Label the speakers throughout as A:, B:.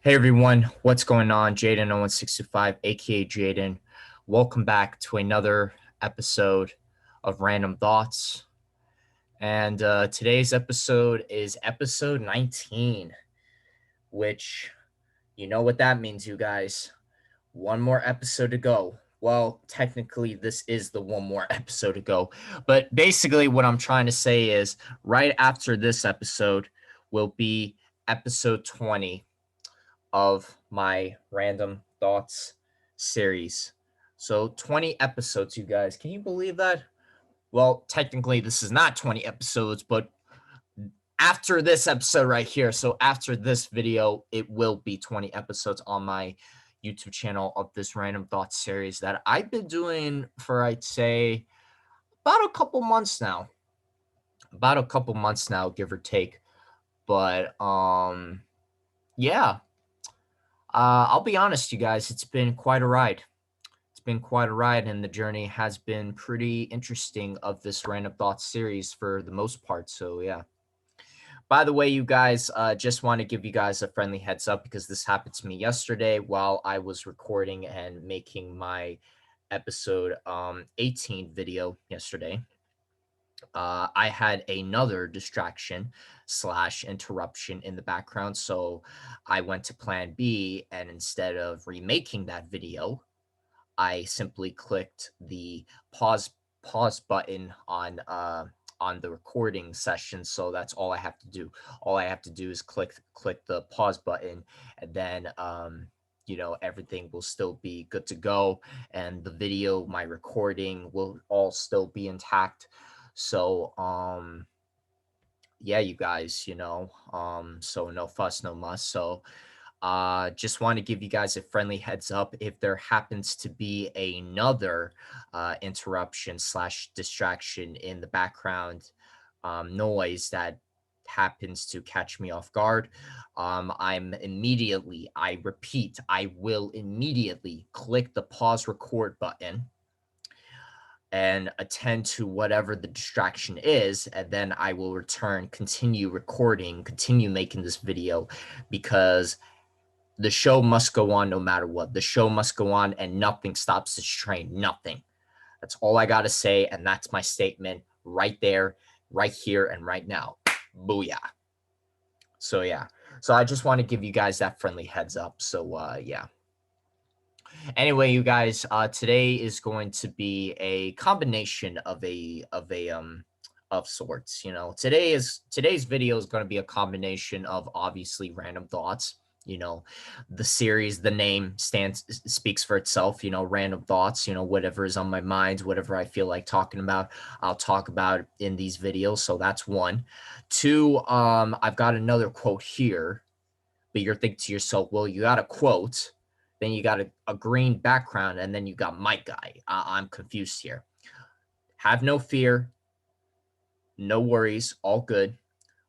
A: Hey everyone, what's going on? Jaden0165, aka Jaden. Welcome back to another episode of Random Thoughts. And today's episode is episode 19, which you know what that means, you guys. One more episode to go. Well, technically, this is the one more episode to go. But basically, what I'm trying to say is right after this episode will be episode 20 of my Random Thoughts series. So 20 episodes, you guys. Can you believe that? Well, technically, this is not 20 episodes, but after this episode right here, so after this video, it will be 20 episodes on my YouTube channel of this Random Thoughts series that I've been doing for, I'd say, about a couple months now. About a couple months now, give or take. But yeah. I'll be honest, you guys, it's been quite a ride. It's been quite a ride, and the journey has been pretty interesting of this Random Thoughts series for the most part. So, yeah. By the way, you guys, just want to give you guys a friendly heads up because this happened to me yesterday while I was recording and making my episode 18 video yesterday. I had another distraction slash interruption in the background. So I went to plan B, and instead of remaking that video, I simply clicked the pause button on the recording session. So that's all I have to do. All I have to do is click the pause button, and then everything will still be good to go, and the video, my recording will all still be intact. So yeah, you guys, so no fuss, no muss. So just want to give you guys a friendly heads up if there happens to be another interruption slash distraction in the background noise that happens to catch me off guard. I repeat, I will immediately click the pause record button and attend to whatever the distraction is, and then I will return, continue recording, continue making this video, because the show must go on no matter what. The show must go on, and nothing stops this train. Nothing. That's all I got to say, and that's my statement right there, right here, and right now. Booyah. So, yeah. So I just want to give you guys that friendly heads up. So, yeah. Anyway, you guys, today is going to be a combination of sorts. Today's video is going to be a combination of obviously random thoughts. The series, the name speaks for itself. Random thoughts. Whatever is on my mind, whatever I feel like talking about, I'll talk about in these videos. So that's one. Two, I've got another quote here, but you're thinking to yourself, well, you got a quote, then you got a green background, and then you got my guy. I'm confused here. Have no fear. No worries. All good.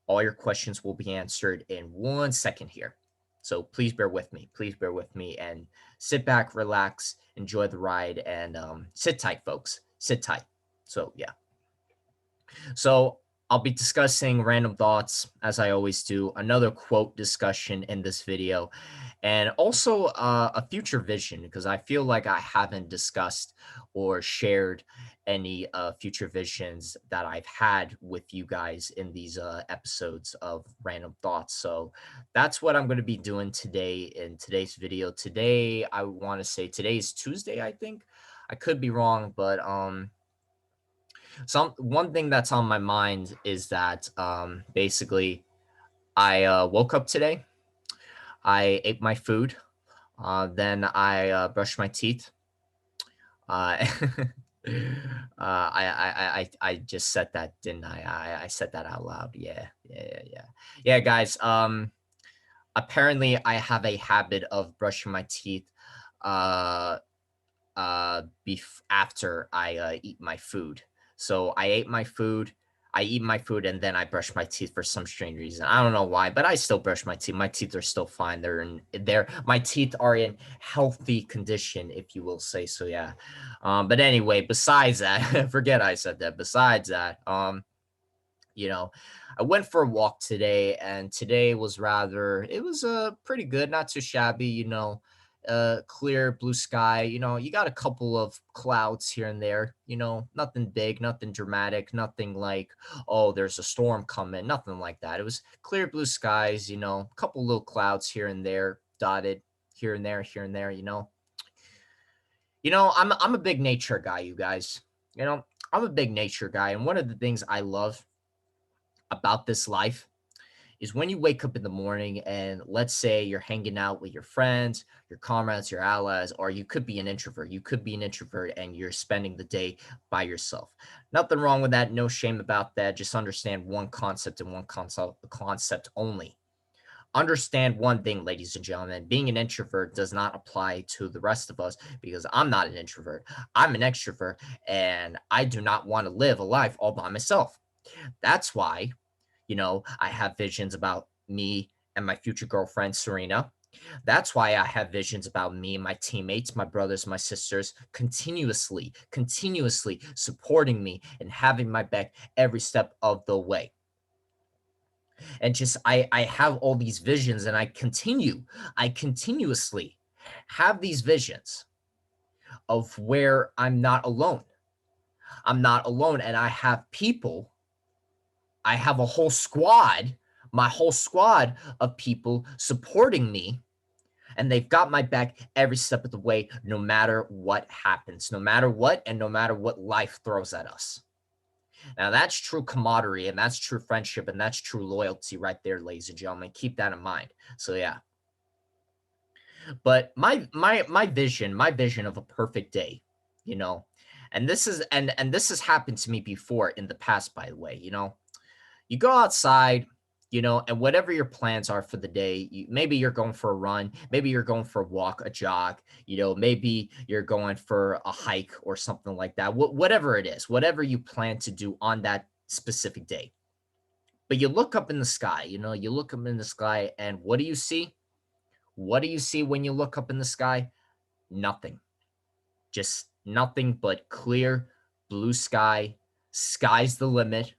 A: All your questions will be answered in 1 second here. So please bear with me. Please bear with me and sit back, relax, enjoy the ride, and sit tight, folks. Sit tight. So, yeah. So I'll be discussing random thoughts, as I always do, another quote discussion in this video, and also a future vision, because I feel like I haven't discussed or shared any future visions that I've had with you guys in these episodes of Random Thoughts. So that's what I'm going to be doing today in today's video. Today, I want to say today is Tuesday, I think. I could be wrong, but one thing that's on my mind is that basically I woke up today, I ate my food, then I brushed my teeth. I just said that, didn't I? I said that out loud. Yeah, guys. Apparently I have a habit of brushing my teeth after I eat my food. So I eat my food, and then I brush my teeth for some strange reason. I don't know why, but I still brush my teeth. My teeth are still fine. My teeth are in healthy condition, if you will say so. Yeah. But anyway, besides that, forget I said that. Besides that, You know, I went for a walk today, and today was rather, it was pretty good, not too shabby, clear blue sky. You got a couple of clouds here and there, nothing big, nothing dramatic, nothing like, oh, there's a storm coming, nothing like that. It was clear blue skies, a couple little clouds here and there, dotted here and there, here and there, I'm a big nature guy, you guys. I'm a big nature guy, and one of the things I love about this life is when you wake up in the morning and let's say you're hanging out with your friends, your comrades, your allies, or you could be an introvert. You could be an introvert and you're spending the day by yourself. Nothing wrong with that. No shame about that. Just understand one concept and one concept only. Understand one thing, ladies and gentlemen, being an introvert does not apply to the rest of us because I'm not an introvert. I'm an extrovert and I do not want to live a life all by myself. That's why I have visions about me and my future girlfriend, Serena. That's why I have visions about me and my teammates, my brothers, my sisters, continuously supporting me and having my back every step of the way. And just, I have all these visions and I continuously have these visions of where I'm not alone. I'm not alone. And I have a whole squad, my whole squad of people supporting me, and they've got my back every step of the way, no matter what happens, no matter what, and no matter what life throws at us. Now, that's true camaraderie, and that's true friendship, and that's true loyalty right there, ladies and gentlemen. Keep that in mind. So, yeah. But my vision of a perfect day, you know, and this has happened to me before in the past, by the way, you go outside, and whatever your plans are for the day, maybe you're going for a run, maybe you're going for a walk, a jog, maybe you're going for a hike or something like that. Whatever it is, whatever you plan to do on that specific day. But you look up in the sky, you look up in the sky, and what do you see? What do you see when you look up in the sky? Nothing. Just nothing but clear blue sky. Sky's the limit,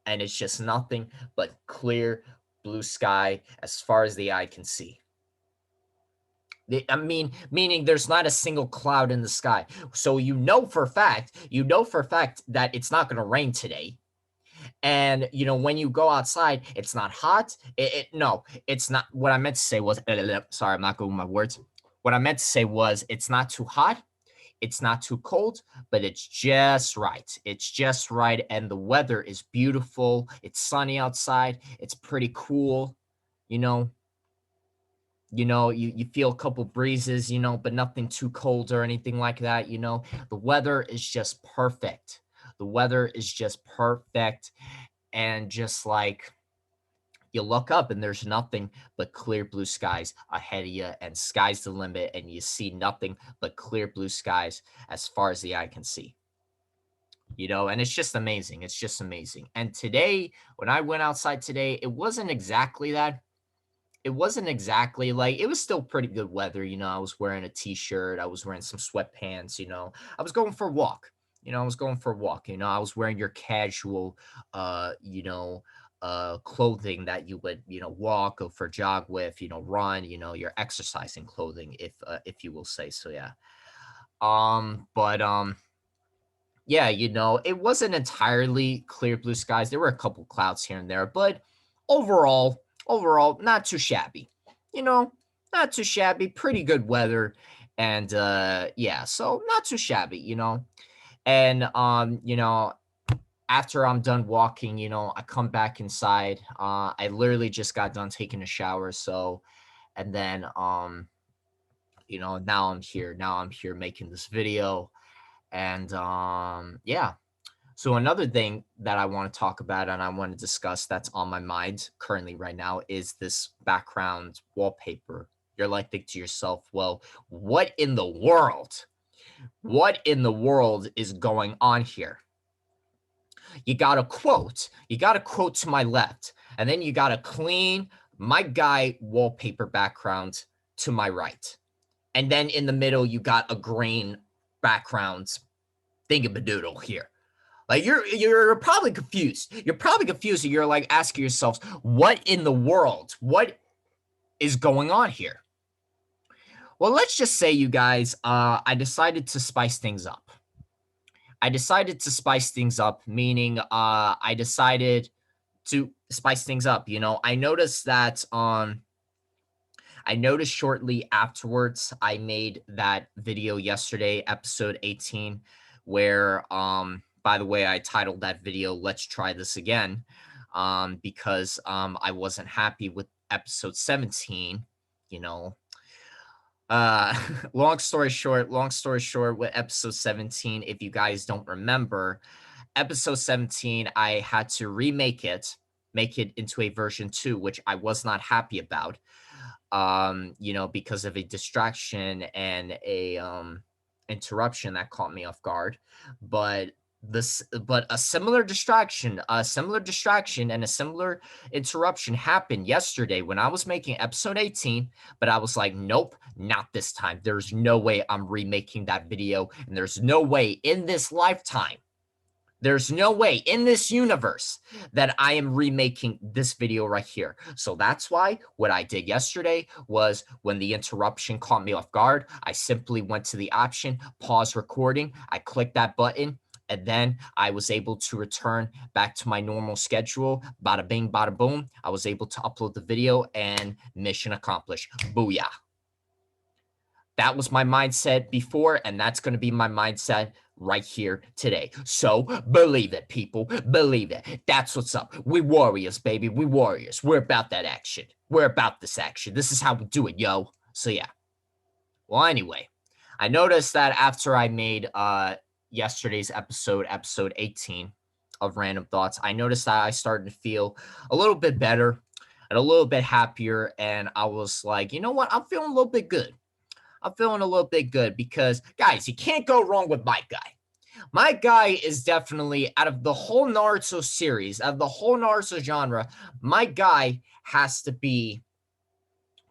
A: and it's just nothing but clear blue sky as far as the eye can see. Meaning there's not a single cloud in the sky. So for a fact that it's not going to rain today. And when you go outside, it's not hot. No, it's not. What I meant to say was, sorry, I'm not good with my words. What I meant to say was, it's not too hot. It's not too cold, but it's just right. It's just right. And the weather is beautiful. It's sunny outside. It's pretty cool. You feel a couple breezes, but nothing too cold or anything like that. The weather is just perfect. The weather is just perfect. And just like, you look up and there's nothing but clear blue skies ahead of you, and sky's the limit, and you see nothing but clear blue skies as far as the eye can see. And it's just amazing. It's just amazing. And today, when I went outside today, it wasn't exactly that. It wasn't exactly like, it was still pretty good weather. I was wearing a t-shirt, I was wearing some sweatpants, I was going for a walk. I was going for a walk. I was wearing your casual, clothing that you would, walk, go for a jog with, run, your exercising clothing, if you will say so, yeah. But yeah, it wasn't entirely clear blue skies. There were a couple clouds here and there, but overall, not too shabby. Not too shabby, pretty good weather. And yeah, so not too shabby. And after I'm done walking, I come back inside. I literally just got done taking a shower, so, and then now I'm here. Now I'm here making this video. And yeah. So another thing that I want to talk about and I want to discuss that's on my mind currently right now is this background wallpaper. You're like, think to yourself, well, what in the world? What in the world is going on here? You got a quote. You got a quote to my left, and then you got a clean my guy wallpaper background to my right. And then in the middle, you got a green background thingamadoodle here. Like you're probably confused. You're probably confused. And you're like asking yourselves, what in the world? What is going on here? Well, let's just say, you guys, I decided to spice things up. I decided to spice things up, meaning I decided to spice things up. I noticed shortly afterwards, I made that video yesterday, episode 18, where by the way, I titled that video "Let's Try This Again," because I wasn't happy with episode 17. You know, uh long story short, with episode 17, if you guys don't remember, episode 17, I had to remake it, make it into a version 2, which I was not happy about, because of a distraction and a interruption that caught me off guard. But but a similar distraction and a similar interruption happened yesterday when I was making episode 18. But I was like, nope, not this time. There's no way I'm remaking that video, and there's no way in this lifetime, there's no way in this universe that I am remaking this video right here. So that's why what I did yesterday was, when the interruption caught me off guard, I simply went to the option, pause recording. I clicked that button, and then I was able to return back to my normal schedule. Bada bing, bada boom. I was able to upload the video, and mission accomplished. Booyah. That was my mindset before, and that's going to be my mindset right here today. So believe it, people. Believe it. That's what's up. We warriors, baby. We warriors. We're about that action. We're about this action. This is how we do it, yo. So yeah. Well, anyway, I noticed that after I made yesterday's episode 18 of Random Thoughts, I noticed that I started to feel a little bit better and a little bit happier, and I was like, you know what? I'm feeling a little bit good. I'm feeling a little bit good because, guys, you can't go wrong with my guy. My guy is definitely, out of the whole Naruto series, out of the whole Naruto genre, my guy has to be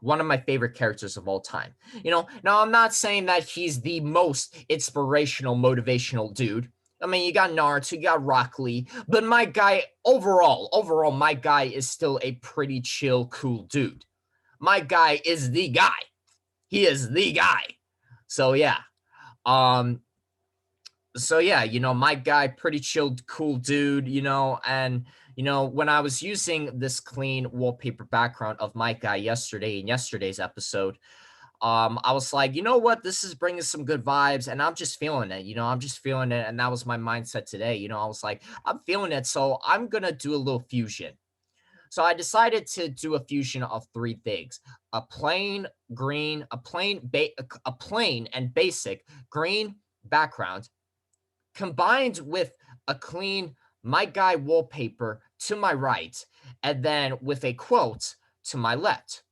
A: one of my favorite characters of all time. Now I'm not saying that he's the most inspirational, motivational dude. I mean, you got Naruto, you got Rock Lee, but my guy, overall, my guy is still a pretty chill, cool dude. My guy is the guy. He is the guy. So yeah. My guy, pretty chilled, cool dude, and when I was using this clean wallpaper background of my guy yesterday in yesterday's episode, I was like, you know what, this is bringing some good vibes, and I'm just feeling it. I'm just feeling it, and that was my mindset today. I was like, I'm feeling it, so I'm gonna do a little fusion. So I decided to do a fusion of three things: a plain green, a plain and basic green background, combined with a clean my guy wallpaper to my right, and then with a quote to my left.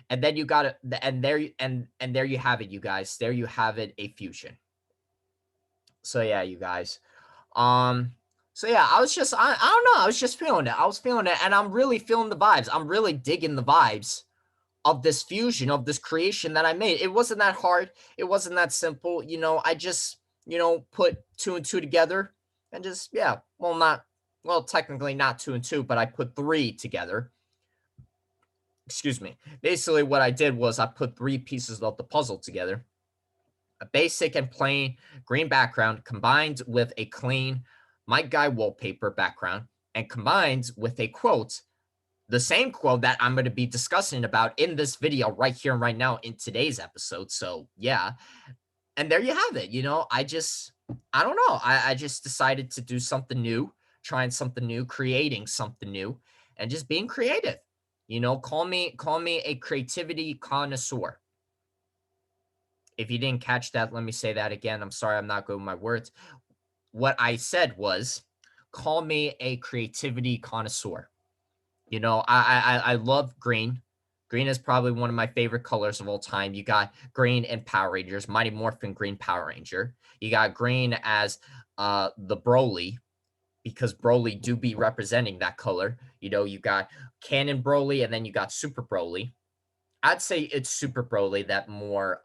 A: And then you got it, and there you have it, you guys. There you have it, a fusion. So yeah, you guys. So yeah, I don't know, I was just feeling it. I was feeling it, and I'm really feeling the vibes. I'm really digging the vibes of this fusion, of this creation that I made. It wasn't that hard. It wasn't that simple. I just, put two and two together, and just, yeah, technically not two and two, but I put three together. Excuse me. Basically, what I did was I put three pieces of the puzzle together: a basic and plain green background, combined with a clean my guy wallpaper background, and combined with a quote, the same quote that I'm going to be discussing about in this video right here and right now in today's episode. So yeah, and there you have it. I don't know. I just decided to do something new, trying something new, creating something new, and just being creative. Call me a creativity connoisseur. If you didn't catch that, let me say that again. I'm sorry, I'm not good with my words. What I said was, call me a creativity connoisseur. I love green. Green is probably one of my favorite colors of all time. You got green in Power Rangers, Mighty Morphin Green Power Ranger. You got green as the Broly, because Broly do be representing that color. You got Canon Broly, and then you got Super Broly. I'd say it's Super Broly that more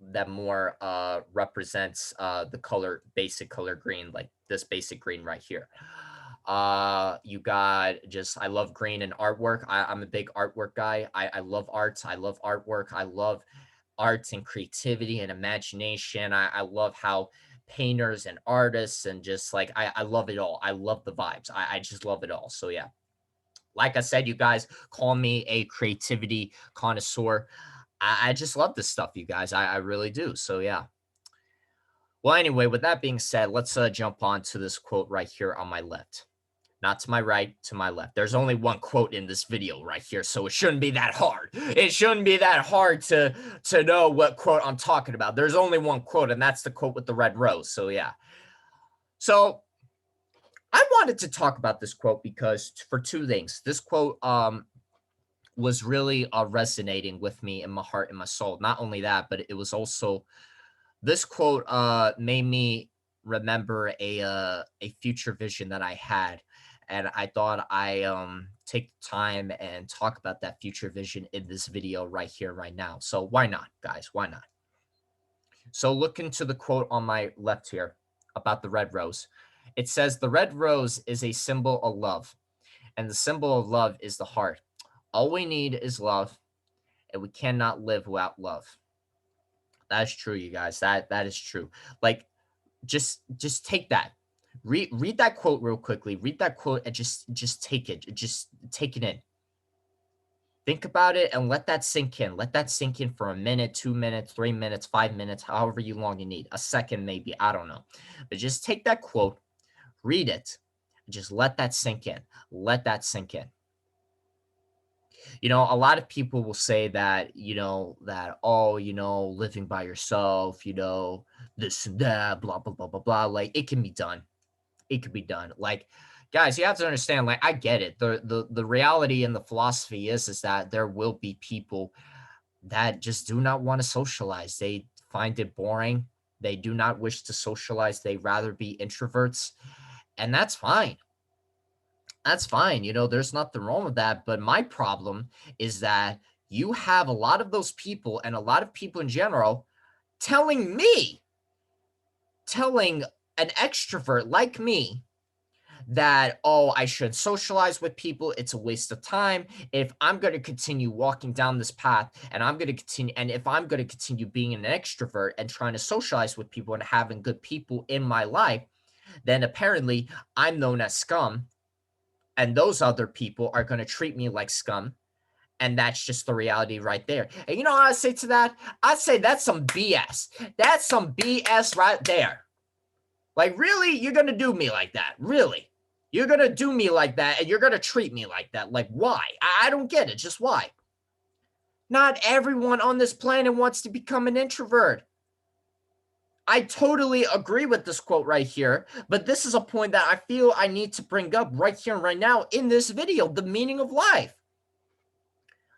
A: represents the color basic color green, like this basic green right here. You got just, I love green and artwork. I'm a big artwork guy. I love arts. I love artwork. I love arts and creativity and imagination. I love how painters and artists and just like I love it all. I love the vibes. I just love it all. So yeah, like I said, you guys call me a creativity connoisseur. I just love this stuff, you guys. I really do. So yeah. Well, anyway, with that being said, let's jump on to this quote right here on my left. Not to my right, to my left. There's only one quote in this video right here, so it shouldn't be that hard. It shouldn't be that hard to know what quote I'm talking about. There's only one quote, and that's the quote with the red rose. So yeah. So I wanted to talk about this quote because for two things. This quote was really resonating with me in my heart and my soul. Not only that, but it was also, this quote made me remember a future vision that I had, and I thought I take the time and talk about that future vision in this video right here, right now. So why not, guys? Why not? So look into the quote on my left here about the red rose. It says, "The red rose is a symbol of love, and the symbol of love is the heart. All we need is love, and we cannot live without love." That's true, you guys. That is true. Like, just take that. Read that quote real quickly. Read that quote and just take it. Just take it in. Think about it and let that sink in. Let that sink in for a minute, 2 minutes, 3 minutes, 5 minutes, however you long you need. A second, maybe. I don't know. But just take that quote, read it, and just let that sink in. Let that sink in. A lot of people will say that, oh, living by yourself, this and that, blah, blah, blah, blah, blah. Like, it can be done. It could be done. Like, guys, you have to understand, like, I get it. The reality and the philosophy is that there will be people that just do not want to socialize. They find it boring. They do not wish to socialize. They rather be introverts. And that's fine. That's fine. There's nothing wrong with that. But my problem is that you have a lot of those people, and a lot of people in general, telling an extrovert like me that, oh, I should socialize with people. It's a waste of time. If I'm going to continue walking down this path and if I'm going to continue being an extrovert and trying to socialize with people and having good people in my life, then apparently I'm known as scum. And those other people are going to treat me like scum. And that's just the reality right there. And you know what I say to that? I say that's some BS. That's some BS right there. Like, really? You're going to do me like that? Really? You're going to do me like that, and you're going to treat me like that? Like, why? I don't get it. Just why? Not everyone on this planet wants to become an introvert. I totally agree with this quote right here, but this is a point that I feel I need to bring up right here and right now in this video, the meaning of life.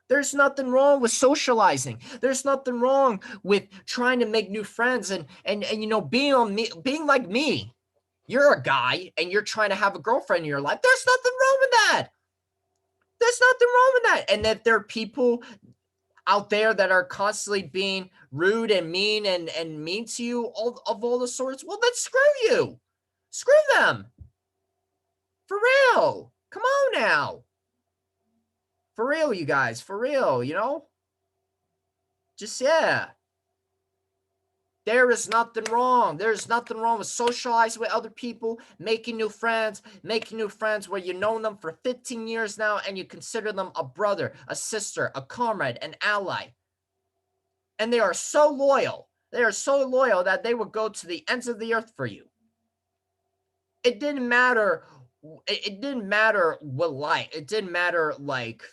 A: There's nothing wrong with socializing. There's nothing wrong with trying to make new friends and being like me. You're a guy and you're trying to have a girlfriend in your life. There's nothing wrong with that. There's nothing wrong with that. And if there are people out there that are constantly being rude and mean and mean to you, all the sorts, well, then screw you. Screw them. For real. Come on now. For real, you guys. For real, Just, yeah. There is nothing wrong. There's nothing wrong with socializing with other people, making new friends where you've known them for 15 years now and you consider them a brother, a sister, a comrade, an ally. And they are so loyal. They are so loyal that they would go to the ends of the earth for you. It didn't matter. It didn't matter what life. It didn't matter like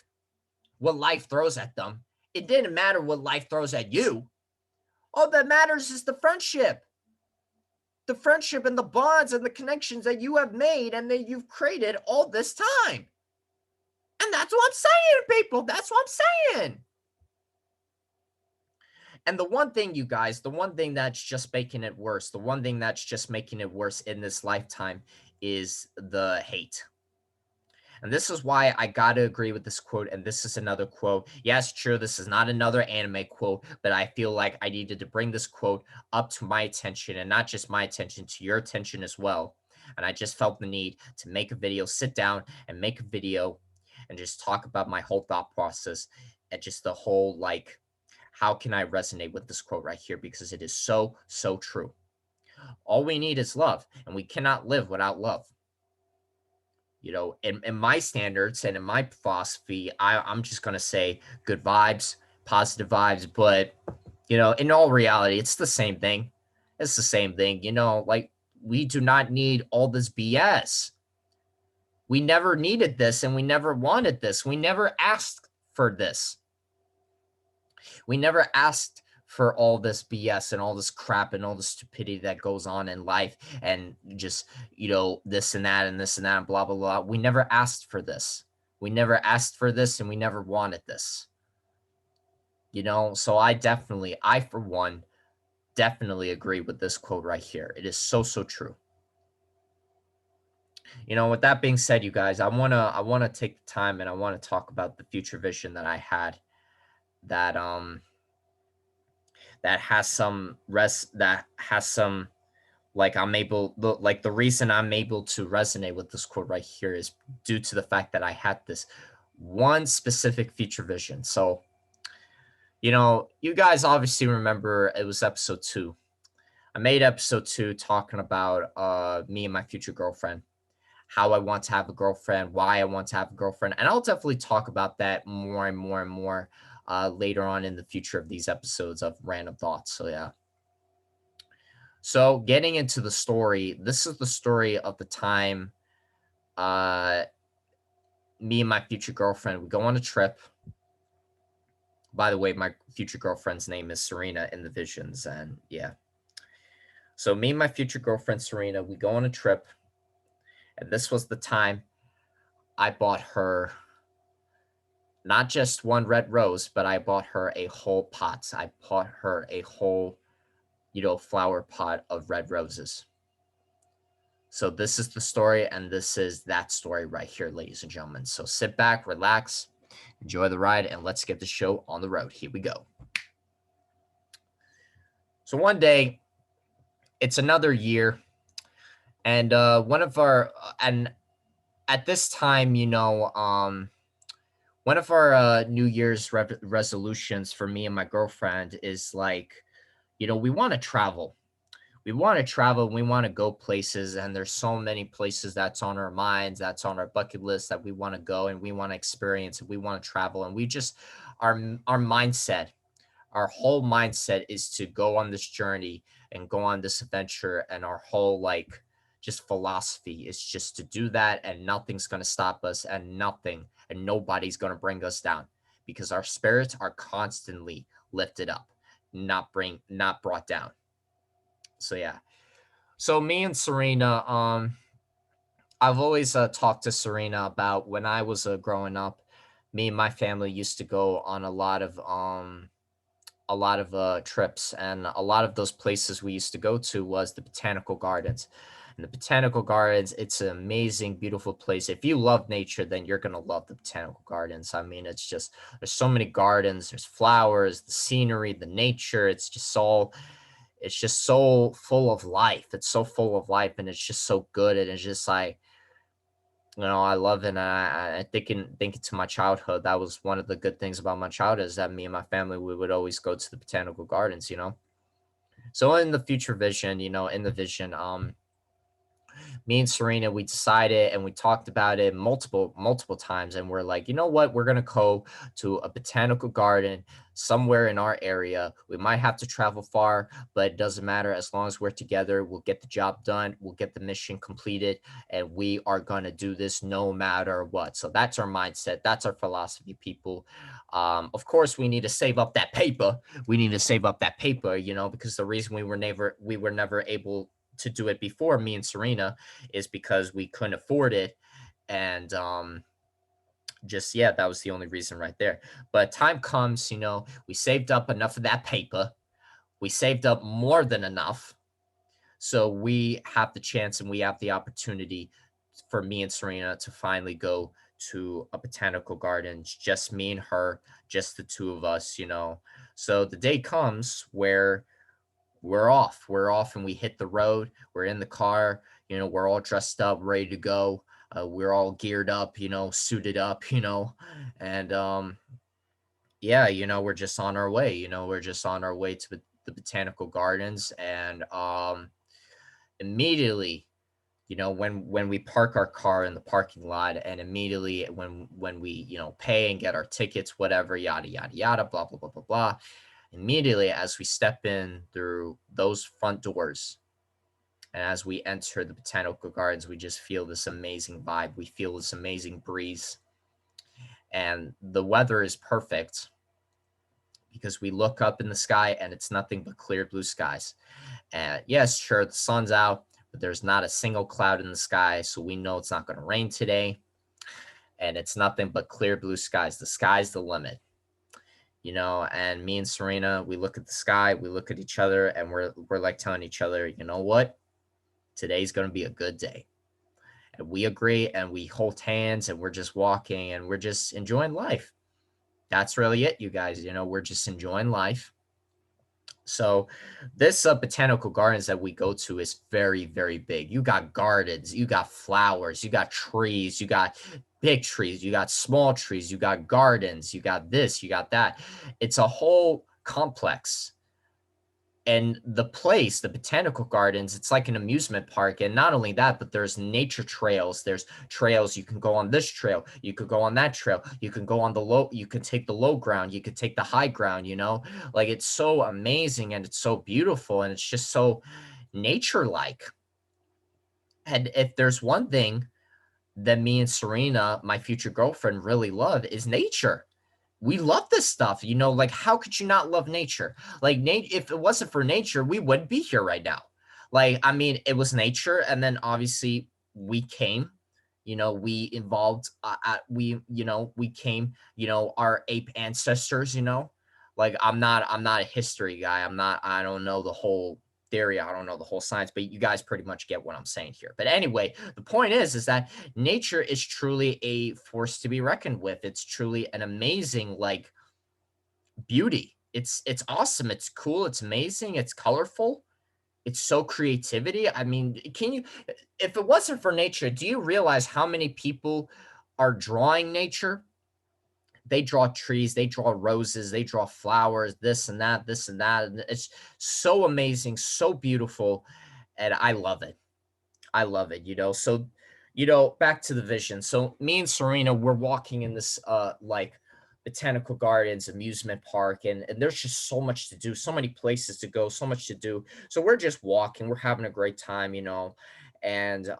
A: what life throws at them. It didn't matter what life throws at you. All that matters is the friendship and the bonds and the connections that you have made and that you've created all this time. And that's what I'm saying, people. That's what I'm saying. And the one thing, you guys, the one thing that's just making it worse, in this lifetime is the hate. And this is why I got to agree with this quote. And this is another quote. Yes, true. This is not another anime quote, but I feel like I needed to bring this quote up to my attention, and not just my attention, to your attention as well. And I just felt the need to make a video, sit down and make a video and just talk about my whole thought process and just the whole, like, how can I resonate with this quote right here? Because it is so, so true. All we need is love, and we cannot live without love. In my standards and in my philosophy, I'm just going to say good vibes, positive vibes. But, in all reality, it's the same thing. It's the same thing. Like, we do not need all this BS. We never needed this, and we never wanted this. We never asked for this. We never asked for all this BS and all this crap and all the stupidity that goes on in life, and just, this and that and this and that and blah, blah, blah. We never asked for this. We never asked for this, and we never wanted this. So I for one, definitely agree with this quote right here. It is so, so true. With that being said, you guys, I wanna take the time and I want to talk about the future vision that I had, that that has some like, the reason I'm able to resonate with this quote right here is due to the fact that I had this one specific future vision. So, you guys obviously remember it was episode 2. I made episode 2 talking about me and my future girlfriend, how I want to have a girlfriend, why I want to have a girlfriend. And I'll definitely talk about that more and more and more later on in the future of these episodes of Random Thoughts. So, yeah. So, getting into the story, this is the story of the time me and my future girlfriend, we go on a trip. By the way, my future girlfriend's name is Serena in the visions. And yeah. So, me and my future girlfriend, Serena, we go on a trip. And this was the time I bought her not just one red rose, but I bought her a whole pot. I bought her a whole, flower pot of red roses. So this is the story, and this is that story right here, ladies and gentlemen. So sit back, relax, enjoy the ride, and let's get the show on the road. Here we go. So one day, it's another year, and and at this time, one of our New Year's resolutions for me and my girlfriend is, like, we want to travel. We want to travel and we want to go places. And there's so many places that's on our minds, that's on our bucket list, that we want to go and we want to experience and we want to travel. And we just, our mindset, our whole mindset is to go on this journey and go on this adventure. And our whole, like, just philosophy is just to do that, and nothing's going to stop us, and nobody's going to bring us down, because our spirits are constantly lifted up, not brought down. So yeah. So me and Serena, I've always talked to Serena about when I was growing up. Me and my family used to go on a lot of trips, and a lot of those places we used to go to was the botanical gardens. And the botanical gardens, it's an amazing, beautiful place. If you love nature, then you're gonna love the botanical gardens. I mean, it's just, there's so many gardens, there's flowers, the scenery, the nature. It's just so full of life. It's so full of life, and it's just so good. And it's just like, I love it. And I thinking to my childhood, that was one of the good things about my childhood, is that me and my family, we would always go to the botanical gardens. So in the future vision, in the vision, me and Serena, we decided and we talked about it multiple times, and we're like, you know what, we're gonna go to a botanical garden somewhere in our area. We might have to travel far, but it doesn't matter. As long as we're together, we'll get the job done, we'll get the mission completed, and we are gonna do this no matter what. So that's our mindset, that's our philosophy, people. Of course, we need to save up that paper. Because the reason we were never able to do it before, me and Serena, is because we couldn't afford it. And just, yeah, that was the only reason right there. But time comes, we saved up enough of that paper. We saved up more than enough. So we have the chance and we have the opportunity for me and Serena to finally go to a botanical garden, just me and her, just the two of us, you know. So the day comes where we're off and we hit the road, we're in the car, you know, we're all dressed up, ready to go. We're all geared up, you know, suited up, you know, and yeah, you know, we're just on our way, you know, we're just on our way to the botanical gardens. And immediately, you know, when we park our car in the parking lot, and immediately when we, you know, pay and get our tickets, whatever, yada yada yada, blah blah blah blah blah, immediately as we step in through those front doors and as we enter the botanical gardens, we just feel this amazing vibe, we feel this amazing breeze, and the weather is perfect because we look up in the sky and it's nothing but clear blue skies. And yes, sure, the sun's out, but there's not a single cloud in the sky. So we know it's not going to rain today. And it's nothing but clear blue skies. The sky's the limit, you know. And me and Serena, we look at the sky, we look at each other, and we're like telling each other, you know what? Today's going to be a good day. And we agree and we hold hands and we're just walking and we're just enjoying life. That's really it, you guys. You know, we're just enjoying life. So this botanical gardens that we go to is very, very big. You got gardens, you got flowers, you got trees, you got big trees, you got small trees, you got gardens, you got this, you got that. It's a whole complex. And the place, the botanical gardens, it's like an amusement park. And not only that, but there's nature trails. There's trails. You can go on this trail. You could go on that trail. You can go on the low, you can take the low ground. You could take the high ground, you know? Like it's so amazing and it's so beautiful and it's just so nature-like. And if there's one thing that me and Serena, my future girlfriend, really love is nature. We love this stuff, you know, like how could you not love nature? Like if it wasn't for nature, we wouldn't be here right now. Like, I mean, it was nature, and then obviously we came, you know, we evolved, you know, we came, you know, our ape ancestors, you know. Like I'm not a history guy. I don't know the whole theory. I don't know the whole science, but you guys pretty much get what I'm saying here. But anyway, the point is that nature is truly a force to be reckoned with. It's truly an amazing like beauty. It's awesome. It's cool. It's amazing. It's colorful. It's so creativity. I mean, can you if it wasn't for nature, do you realize how many people are drawing nature? They draw trees, they draw roses, they draw flowers, this and that. And it's so amazing, so beautiful. And I love it. I love it, you know. So, you know, back to the vision. So me and Serena, we're walking in this like botanical gardens, amusement park, and there's just so much to do, so many places to go, so much to do. So we're just walking, we're having a great time, you know. And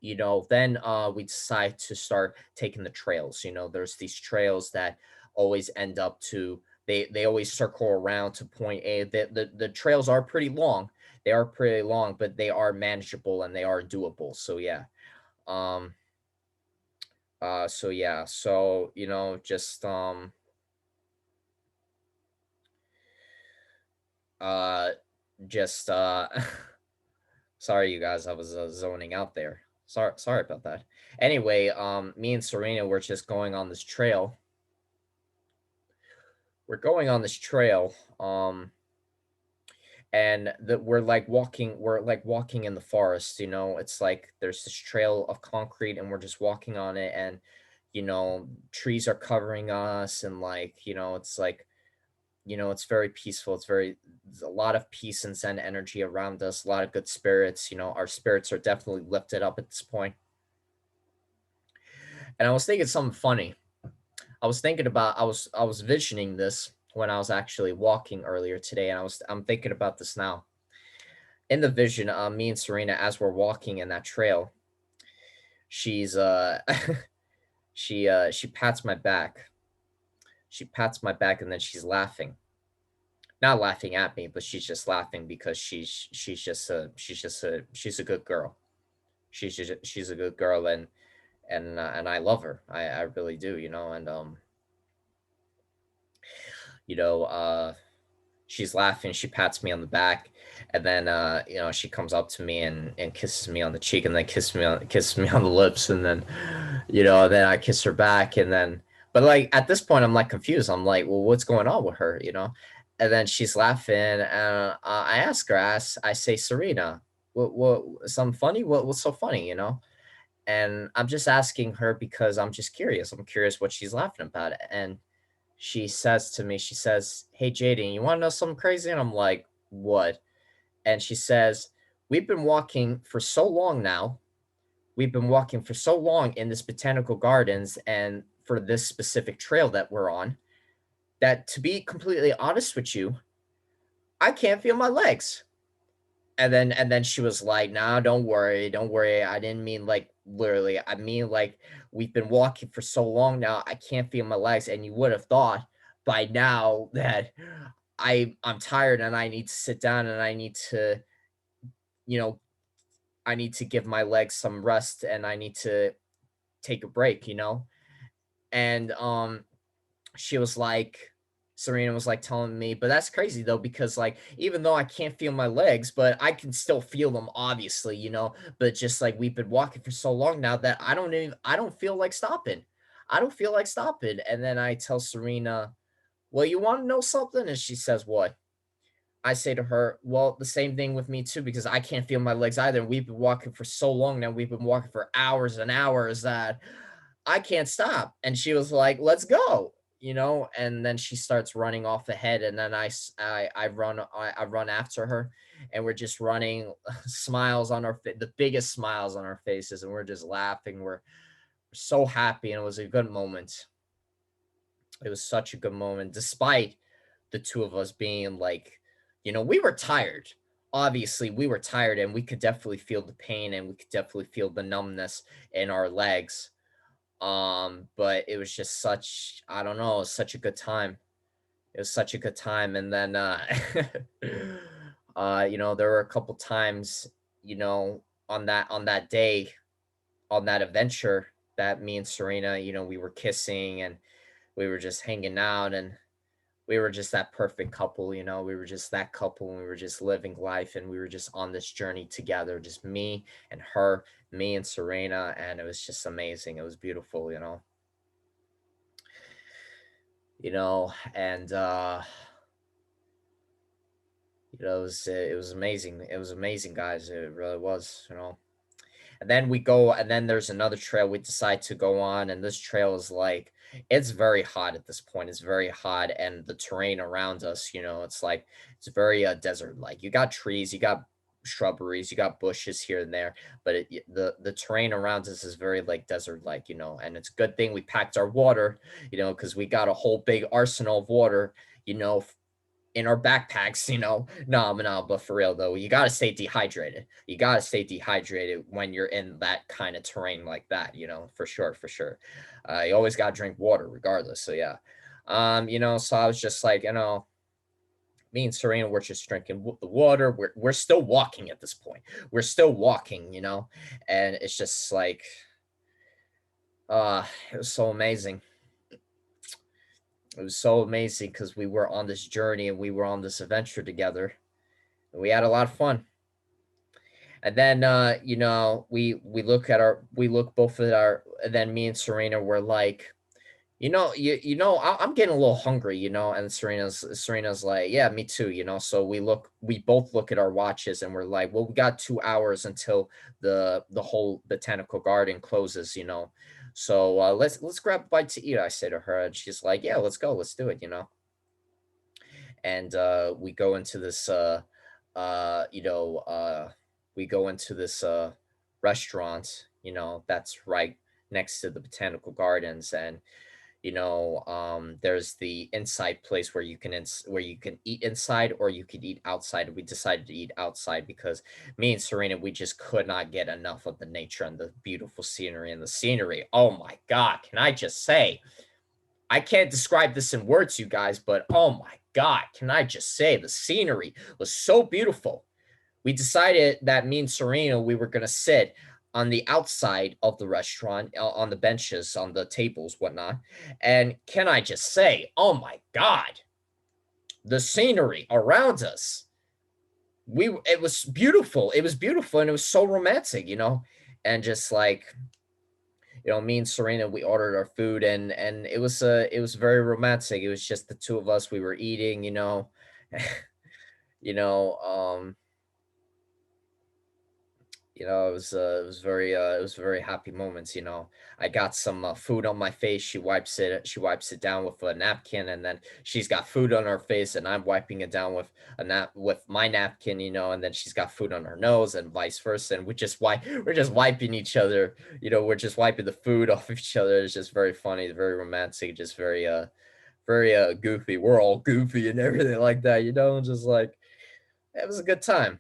A: you know, then we decide to start taking the trails. You know, there's these trails that always end up to they always circle around to point A. The trails are pretty long. They are pretty long, but they are manageable and they are doable. So yeah. Um so yeah. So, you know, uh just sorry you guys, I was zoning out there. Sorry about that. Anyway, me and Serena were just going on this trail. We're going on this trail, and that we're like walking in the forest, you know. It's like there's this trail of concrete and we're just walking on it, and you know, trees are covering us, and like, you know, it's like, you know, it's very peaceful. There's a lot of peace and zen energy around us, a lot of good spirits, you know, our spirits are definitely lifted up at this point. And I was thinking something funny. I was visioning this when I was actually walking earlier today, and I'm thinking about this now. In the vision, me and Serena, as we're walking in that trail, she's she pats my back. She pats my back and then she's laughing. Not laughing at me, but she's just laughing because she's a good girl. She's a good girl, and I love her. I really do, you know. And you know, she's laughing, she pats me on the back, and then she comes up to me and kisses me on the cheek, and then kisses me on the lips, and then then I kiss her back, and then but like at this point I'm like confused. I'm like, well, what's going on with her, And then she's laughing, and I ask her, I say, Serena, what something funny? What's so funny, And I'm just asking her because I'm just curious. I'm curious what she's laughing about. And she says to me, she says, "Hey, Jaden, you want to know something crazy?" And I'm like, "What?" And she says, "We've been walking for so long now. We've been walking for so long in this botanical gardens and for this specific trail that we're on, that to be completely honest with you, I can't feel my legs." And then she was like, "Nah, don't worry, don't worry. I didn't mean like literally. I mean like we've been walking for so long now. I can't feel my legs, and you would have thought by now that I'm tired and I need to sit down and you know, I need to give my legs some rest and I need to take a break." And she was like Serena was like telling me, but that's crazy though, because like even though I can't feel my legs, but I can still feel them, obviously. But just like we've been walking for so long now that I don't feel like stopping. I don't feel like stopping. And then I tell Serena, "Well, you want to know something?" And she says, "What?" I say to her, "Well, the same thing with me too, because I can't feel my legs either. And we've been walking for so long now. We've been walking for hours and hours that I can't stop." And she was like, "Let's go." And then she starts running off ahead. And then I run after her, and we're just running, smiles on the biggest smiles on our faces. And we're just laughing. We're so happy. And it was a good moment. It was such a good moment, despite the two of us being like, we were tired. Obviously, we were tired and we could definitely feel the pain and we could definitely feel the numbness in our legs. But it was just I don't know, it was such a good time. It was such a good time. And then there were a couple times, you know, on that day, on that adventure that me and Serena, we were kissing and we were just hanging out, and we were just that perfect couple. We were just that couple, and we were just living life, and we were just on this journey together, just me and her, me and Serena, and it was just amazing. It was beautiful. And it was amazing. It was amazing, guys. It really was. And then we go, and then there's another trail we decide to go on, and this trail is like, it's very hot at this point. It's very hot, and the terrain around us, it's like it's very desert like. You got trees, you got shrubberies, you got bushes here and there, but the terrain around us is very like desert like. And it's a good thing we packed our water, because we got a whole big arsenal of water, you know, in our backpacks. No, but for real though, you gotta stay dehydrated. You gotta stay dehydrated when you're in that kind of terrain like that, for sure, for sure. You always gotta drink water regardless. So yeah. So I was just like, me and Serena were just drinking the water. We're still walking at this point. We're still walking. And it's just like, it was so amazing. It was so amazing because we were on this journey and we were on this adventure together. And we had a lot of fun. And then we look both at our, and then me and Serena were like, I'm getting a little hungry. And Serena's like, yeah, me too. So we both look at our watches and we're like, well, we got 2 hours until the whole botanical garden closes. So let's grab a bite to eat, I say to her, and she's like, yeah, let's go, let's do it. And we go into this uh you know uh we go into this restaurant, that's right next to the botanical gardens. And there's the inside place where where you can eat inside or you could eat outside. We decided to eat outside because me and Serena, we just could not get enough of the nature and the beautiful scenery. And the scenery, oh my god, can I just say, I can't describe this in words, you guys, but oh my god, can I just say the scenery was so beautiful. We decided that me and Serena, we were going to sit on the outside of the restaurant, on the benches, on the tables, whatnot. And can I just say, oh my god, the scenery around us, it was beautiful. It was beautiful and it was so romantic, and just like, me and Serena, we ordered our food, and it was very romantic. It was just the two of us. We were eating, you know, it was very happy moments. I got some food on my face. She wipes it down with a napkin, and then she's got food on her face, and I'm wiping it down with with my napkin, and then she's got food on her nose, and vice versa. And we're just wiping each other. We're just wiping the food off of each other. It's just very funny, very romantic, just very goofy. We're all goofy and everything like that. Just like it was a good time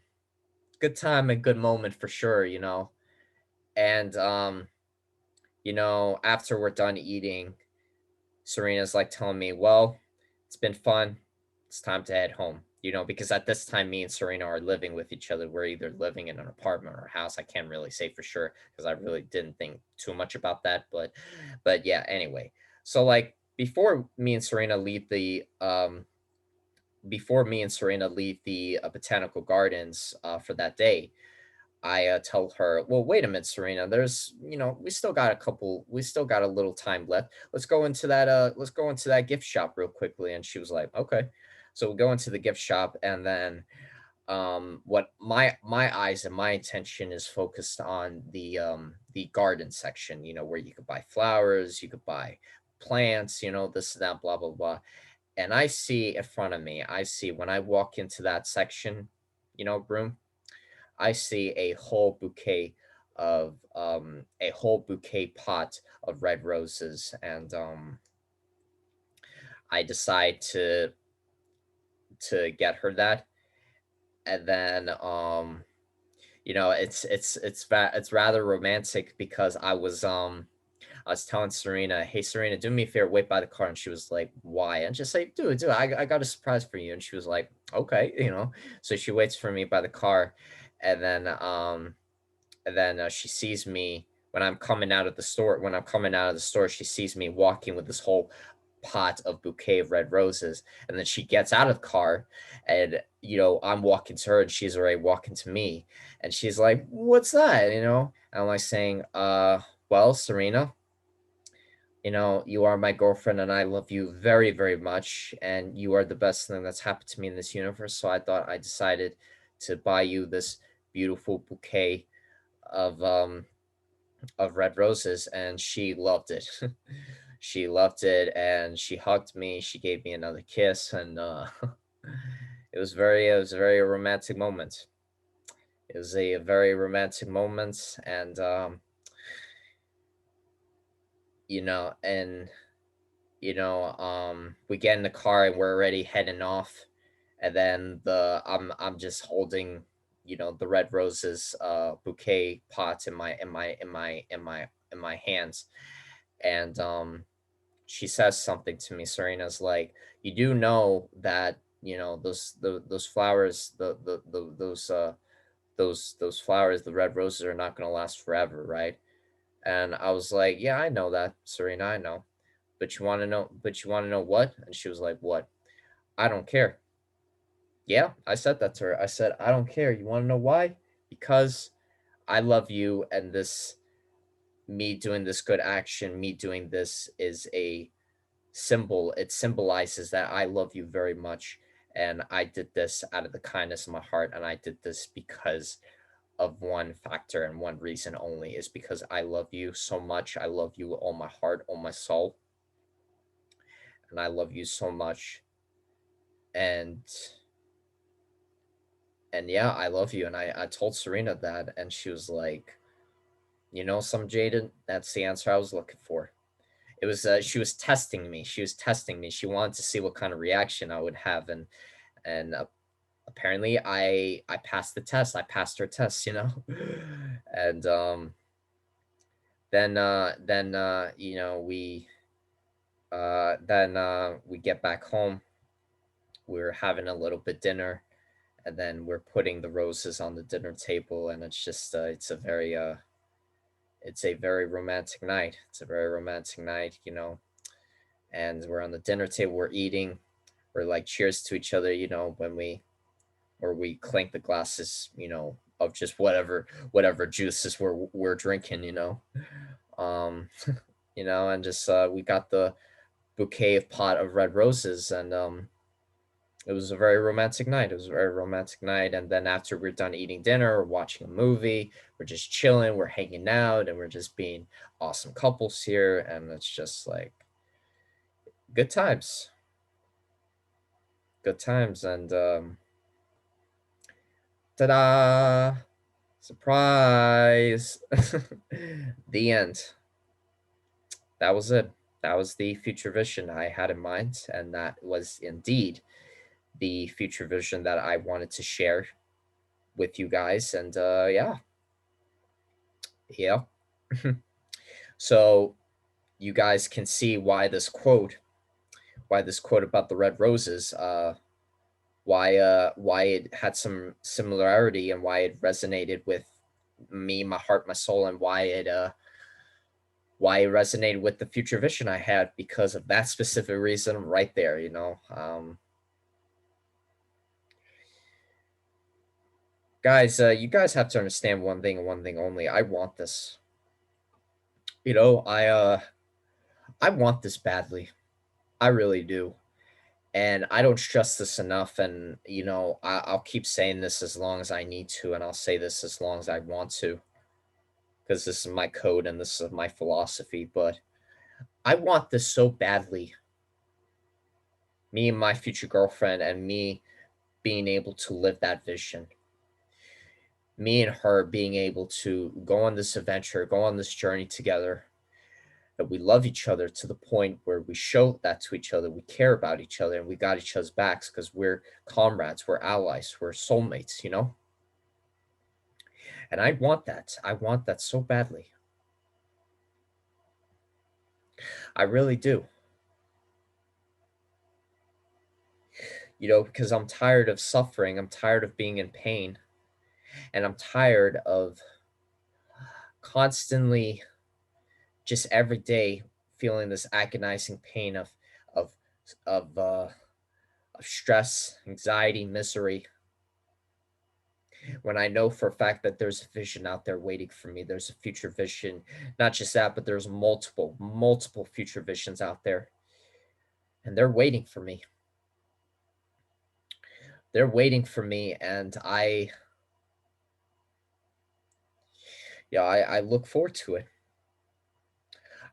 A: and good moment for sure. And after we're done eating, Serena's like telling me, "Well, it's been fun. It's time to head home." Because at this time, me and Serena are living with each other. We're either living in an apartment or a house. I can't really say for sure because I really didn't think too much about that. But yeah. Anyway, so like before me and Serena leave the botanical gardens for that day, I tell her, "Well, wait a minute, Serena. We still got a little time left. Let's go into that gift shop real quickly." And she was like, "Okay." So we go into the gift shop, and then what my eyes and my attention is focused on the garden section. Where you could buy flowers, you could buy plants, this, that, blah, blah, blah. And I see in front of me, I see when I walk into that section, room, I see a whole bouquet pot of red roses, and I decide to get her that. And then it's rather romantic because I was telling Serena, "Hey Serena, do me a favor, wait by the car." And she was like, "Why?" And just like, dude, I got a surprise for you." And she was like, "Okay." So she waits for me by the car, and then she sees me when I'm coming out of the store. When I'm coming out of the store, she sees me walking with this whole pot of bouquet of red roses. And then she gets out of the car, and I'm walking to her, and she's already walking to me. And she's like, "What's that?" And I'm like saying, well, Serena, you are my girlfriend, and I love you very, very much, and you are the best thing that's happened to me in this universe. So I decided to buy you this beautiful bouquet of um of red roses, and she loved it. She loved it, and she hugged me. She gave me another kiss, and it was a very romantic moment. It was a very romantic moment, and and we get in the car and we're already heading off, and then I'm just holding the red roses bouquet pots in my hands, and she says something to me. Serena's like, "You do know that those flowers, those flowers, the red roses are not going to last forever, right?" And I was like, "Yeah, I know that, Serena, I know. But you want to know what?" And she was like, "What?" "I don't care." Yeah, I said that to her. I said, "I don't care. You want to know why? Because I love you, and me doing this good action, me doing this is a symbol. It symbolizes that I love you very much. And I did this out of the kindness of my heart. And I did this because of one factor and one reason only, is because I love you so much. I love you with all my heart, all my soul. And I love you so much. And yeah, I love you." And I told Serena that, and she was like, "Some Jaden, that's the answer I was looking for." She was testing me. She was testing me. She wanted to see what kind of reaction I would have, and apparently I passed the test. I passed her test, and then we get back home. We're having a little bit dinner, and then we're putting the roses on the dinner table, and it's just it's a very romantic night. It's a very romantic night, and we're on the dinner table. or like cheers to each other, when we clink the glasses, of just whatever juices we're drinking, um, and just we got the bouquet of pot of red roses, and it was a very romantic night. It was a very romantic night, and then after we're done eating dinner or watching a movie, we're just chilling, we're hanging out, and we're just being awesome couples here, and it's just like good times, good times, and ta-da! Surprise! The end. That was it. That was the future vision I had in mind, and that was indeed the future vision that I wanted to share with you guys. And yeah, yeah. So you guys can see why this quote about the red roses, why it had some similarity, and why it resonated with me, my heart, my soul, and why it resonated with the future vision I had, because of that specific reason right there. Guys, you guys have to understand one thing and one thing only. I want this. You know, I uh I want this badly. I really do. And I don't stress this enough, and I'll keep saying this as long as I need to, and I'll say this as long as I want to, because this is my code and this is my philosophy. But I want this so badly. Me and my future girlfriend, and me being able to live that vision. Me and her being able to go on this adventure, go on this journey together, that we love each other to the point where we show that to each other. We care about each other, and we got each other's backs because we're comrades, we're allies, we're soulmates. And I want that. I want that so badly. I really do. Because I'm tired of suffering, I'm tired of being in pain, and I'm tired of constantly, just every day, feeling this agonizing pain of of uh of stress, anxiety, misery, when I know for a fact that there's a vision out there waiting for me. There's a future vision. Not just that, but there's multiple future visions out there, and they're waiting for me. They're waiting for me, and I look forward to it.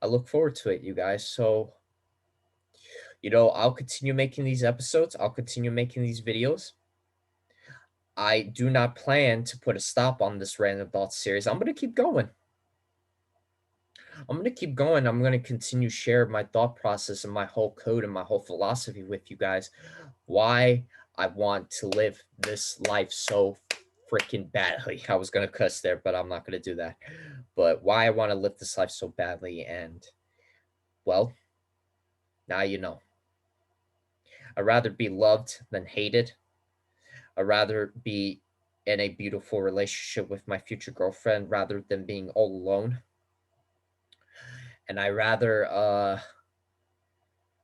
A: I look forward to it, you guys. So, I'll continue making these episodes. I'll continue making these videos. I do not plan to put a stop on this Random Thoughts series. I'm going to keep going. I'm going to keep going. I'm going to continue share my thought process and my whole code and my whole philosophy with you guys. Why I want to live this life so freaking badly. I was going to cuss there, but I'm not going to do that. But why I want to live this life so badly, and well, now you know. I'd rather be loved than hated. I'd rather be in a beautiful relationship with my future girlfriend rather than being all alone. And I rather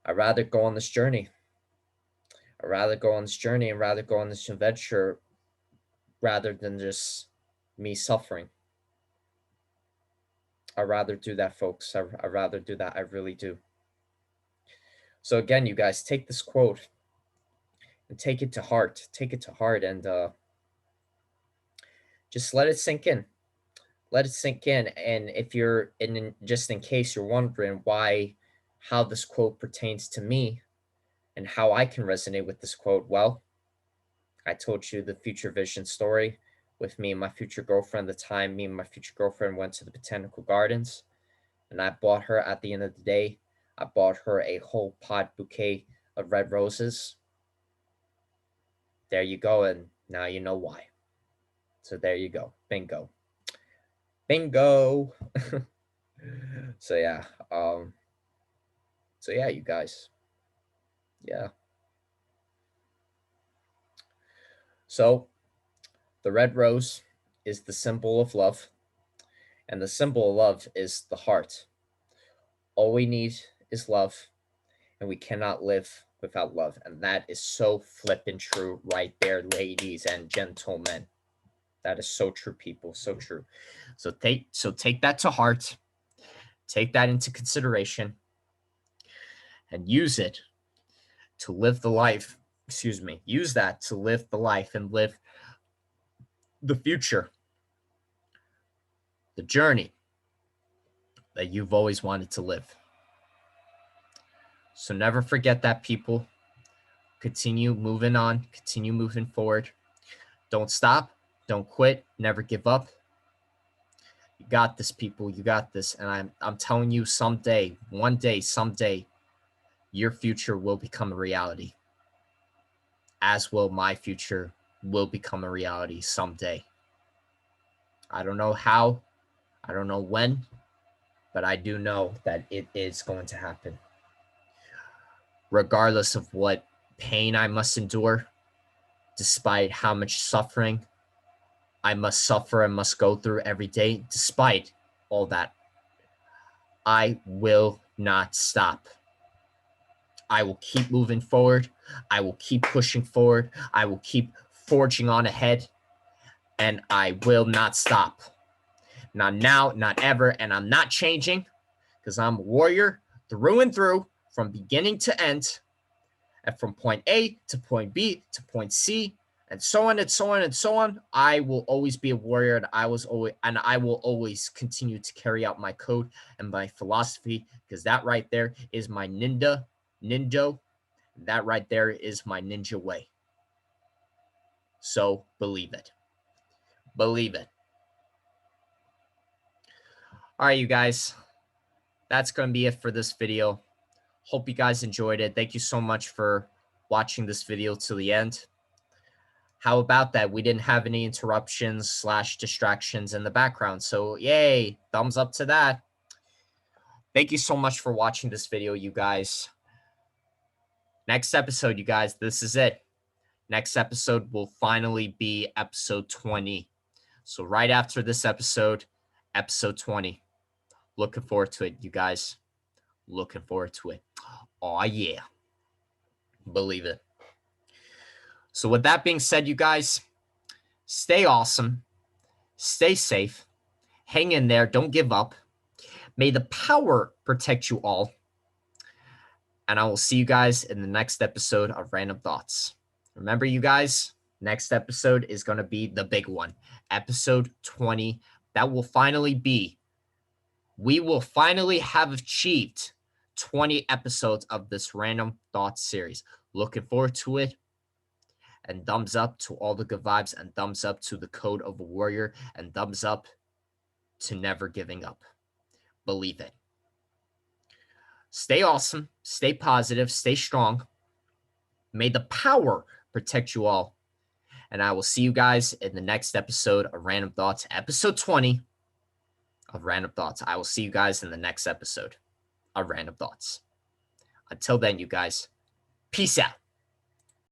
A: go on this journey. I'd rather go on this journey and rather go on this adventure rather than just me suffering. I'd rather do that, folks. I'd rather do that. I really do. So again, you guys, take this quote and take it to heart. Take it to heart, and just let it sink in. Let it sink in. And if you're just in case you're wondering how this quote pertains to me and how I can resonate with this quote, well, I told you the future vision story with me and my future girlfriend. The time me and my future girlfriend went to the botanical gardens, and I bought her, at the end of the day, I bought her a whole pot bouquet of red roses. There you go, and now you know why. So there you go. Bingo. Bingo. So yeah. So yeah, you guys. Yeah. So the red rose is the symbol of love, and the symbol of love is the heart. All we need is love, and we cannot live without love. And that is so flippin' true right there, ladies and gentlemen. That is so true, people. So true. So take that to heart. Take that into consideration and use it to live the life. Excuse me. Use that to live the life and live the future, the journey that you've always wanted to live. So never forget that, people. Continue moving on. Continue moving forward. Don't stop. Don't quit. Never give up. You got this, people. You got this. And I'm telling you, someday, one day, someday, your future will become a reality. As will my future will become a reality someday. I don't know how. I don't know when. But I do know that it is going to happen. Regardless of what pain I must endure, despite how much suffering I must suffer and must go through every day, despite all that, I will not stop. I will keep moving forward. I will keep pushing forward. I will keep forging on ahead, and I will not stop. Not now, not ever, and I'm not changing because I'm a warrior through and through from beginning to end, and from point A to point B to point C, and so on and so on and so on. I will always be a warrior, and I will always continue to carry out my code and my philosophy, because that right there is my Nindo. That right there is my ninja way. So believe it. Believe it. All right, you guys. That's going to be it for this video. Hope you guys enjoyed it. Thank you so much for watching this video to the end. How about that? We didn't have any interruptions / distractions in the background. So yay, thumbs up to that. Thank you so much for watching this video, you guys. Next episode, you guys, this is it. Next episode will finally be episode 20. So right after this episode, episode 20. Looking forward to it, you guys. Looking forward to it. Oh, yeah. Believe it. So with that being said, you guys, stay awesome. Stay safe. Hang in there. Don't give up. May the power protect you all. And I will see you guys in the next episode of Random Thoughts. Remember, you guys, next episode is going to be the big one. Episode 20. That will finally be, we will finally have achieved 20 episodes of this Random Thoughts series. Looking forward to it. And thumbs up to all the good vibes, and thumbs up to the code of a warrior, and thumbs up to never giving up. Believe it. Stay awesome. Stay positive. Stay strong. May the power protect you all. And I will see you guys in the next episode of Random Thoughts, episode 20 of Random Thoughts. I will see you guys in the next episode of Random Thoughts. Until then, you guys, peace out.